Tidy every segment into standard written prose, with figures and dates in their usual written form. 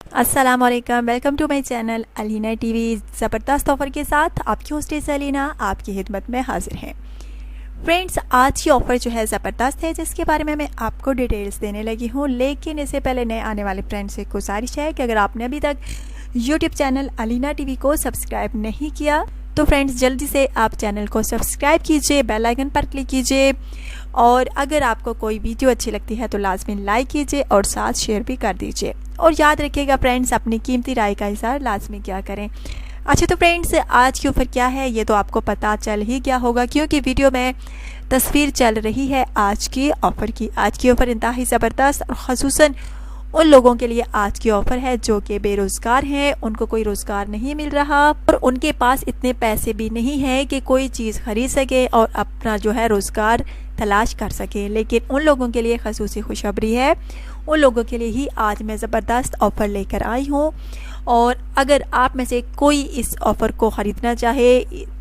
अस्सलाम वालेकुम, welcome to my channel Alina TV. ज़बरदस्त ऑफ़र के साथ आपकी होस्टेस अलीना आपकी खिदमत में हाजिर हैं। फ्रेंड्स, आज की ऑफ़र जो है ज़बरदस्त है, जिसके बारे में मैं आपको डिटेल्स देने लगी हूँ। लेकिन इससे पहले नए आने वाले फ्रेंड्स से गुजारिश है कि अगर आपने अभी तक यूट्यूब चैनल अलीना टीवी को सब्सक्राइब नहीं किया तो फ्रेंड्स जल्दी से आप चैनल को सब्सक्राइब कीजिए, बेल आइकन पर क्लिक कीजिए और अगर आपको कोई वीडियो अच्छी लगती है तो लाजमी लाइक कीजिए और साथ शेयर भी कर दीजिए। और याद रखिएगा फ्रेंड्स, अपनी कीमती राय का इज़हार लाजमी क्या करें। अच्छा तो फ्रेंड्स, आज की ऑफ़र क्या है ये तो आपको पता चल ही गया होगा, क्योंकि वीडियो में तस्वीर चल रही है आज की ऑफ़र की। आज की ऑफ़र इंतहाई ज़बरदस्त और ख़ुसूसन उन लोगों के लिए आज की ऑफ़र है जो कि बेरोज़गार हैं, उनको कोई रोज़गार नहीं मिल रहा और उनके पास इतने पैसे भी नहीं हैं कि कोई चीज़ ख़रीद सके और अपना जो है रोज़गार तलाश कर सके। लेकिन उन लोगों के लिए ख़ुसूसी खुशखबरी है, उन लोगों के लिए ही आज मैं ज़बरदस्त ऑफ़र लेकर आई हूँ। और अगर आप में से कोई इस ऑफ़र को ख़रीदना चाहे,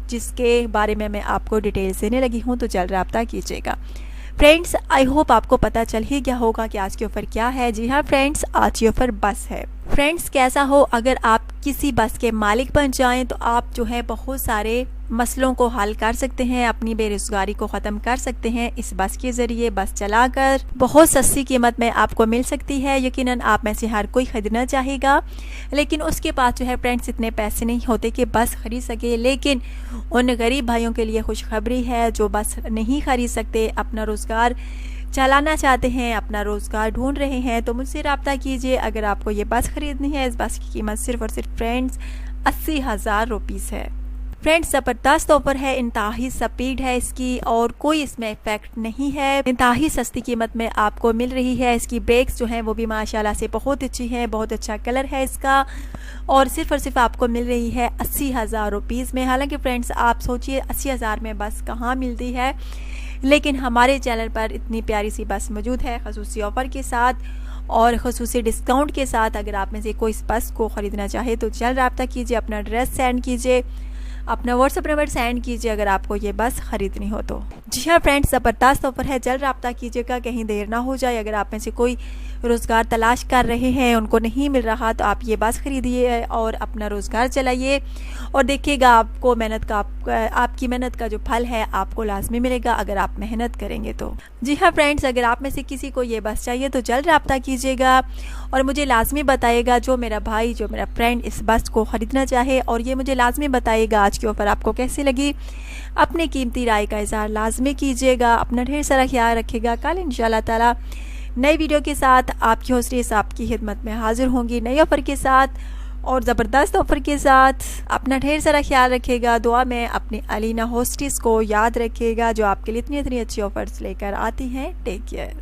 जिसके बारे में मैं आपको डिटेल्स देने लगी हूँ, तो जल्द रब्ता कीजिएगा। फ्रेंड्स, आई होप आपको पता चल ही गया होगा कि आज की ऑफ़र क्या है। जी हाँ फ्रेंड्स, आज की ऑफ़र बस है। फ्रेंड्स, कैसा हो, अगर आप किसी बस के मालिक बन जाएं तो आप जो है बहुत सारे मसलों को हल कर सकते हैं, अपनी बेरोज़गारी को ख़त्म कर सकते हैं। इस बस के ज़रिए बस चलाकर बहुत सस्ती कीमत में आपको मिल सकती है। यकीनन आप में से हर कोई ख़रीदना चाहेगा, लेकिन उसके पास जो है फ्रेंड्स इतने पैसे नहीं होते कि बस ख़रीद सके। लेकिन उन गरीब भाइयों के लिए खुशखबरी है जो बस नहीं ख़रीद सकते, अपना रोज़गार चलाना चाहते हैं, अपना रोज़गार ढूंढ रहे हैं, तो मुझसे रब्ता कीजिए। अगर आपको ये बस ख़रीदनी है, इस बस की कीमत सिर्फ़ और सिर्फ फ्रेंड्स 80,000 रुपीज़ है। फ्रेंड्स, ज़बरदस्त ऑफ़र है, इंतहाई स्पीड है इसकी और कोई इसमें इफेक्ट नहीं है। इंतहाई सस्ती कीमत में आपको मिल रही है। इसकी ब्रेक्स जो हैं वो भी माशाल्लाह से बहुत अच्छी हैं, बहुत अच्छा कलर है इसका और सिर्फ आपको मिल रही है 80,000 रुपीज़ में। हालांकि फ्रेंड्स आप सोचिए 80,000 में बस कहाँ मिलती है, लेकिन हमारे चैनल पर इतनी प्यारी सी बस मौजूद है ख़ुसूसी ऑफ़र के साथ और ख़ुसूसी डिस्काउंट के साथ। अगर आप में से कोई इस बस को ख़रीदना चाहे तो जल्द रब्ता कीजिए, अपना एड्रेस सेंड कीजिए, अपना व्हाट्सएप नंबर सेंड कीजिए अगर आपको ये बस ख़रीदनी हो तो। जी हाँ फ्रेंड्स, ज़बरदस्त ऑफ़र है, जल्द रब्ता कीजिएगा, कहीं देर ना हो जाए। अगर आप में से कोई रोज़गार तलाश कर रहे हैं, उनको नहीं मिल रहा, तो आप ये बस ख़रीदिए और अपना रोज़गार चलाइए और देखिएगा आपको आपकी मेहनत का जो फल है आपको लाजमी मिलेगा अगर आप मेहनत करेंगे तो। जी हाँ फ्रेंड्स, अगर आप में से किसी को ये बस चाहिए तो जल्द रब्ता कीजिएगा और मुझे लाजमी बताइएगा, जो मेरा भाई जो मेरा फ्रेंड इस बस को ख़रीदना चाहे, और ये मुझे लाजमी बताइएगा आज की ऑफ़र आपको कैसी लगी। अपनी कीमती राय का इज़हार लाजमी कीजिएगा। अपना ढेर सारा ख्याल रखिएगा। कल इंशाल्लाह ताला नई वीडियो के साथ आपकी होस्टेस आपकी खिदमत में हाजिर होंगी, नई ऑफ़र के साथ और ज़बरदस्त ऑफ़र के साथ। अपना ढेर सारा ख्याल रखिएगा। दुआ में अपनी अलीना होस्टेस को याद रखिएगा जो आपके लिए इतनी अच्छी ऑफ़र्स लेकर आती हैं। Take care.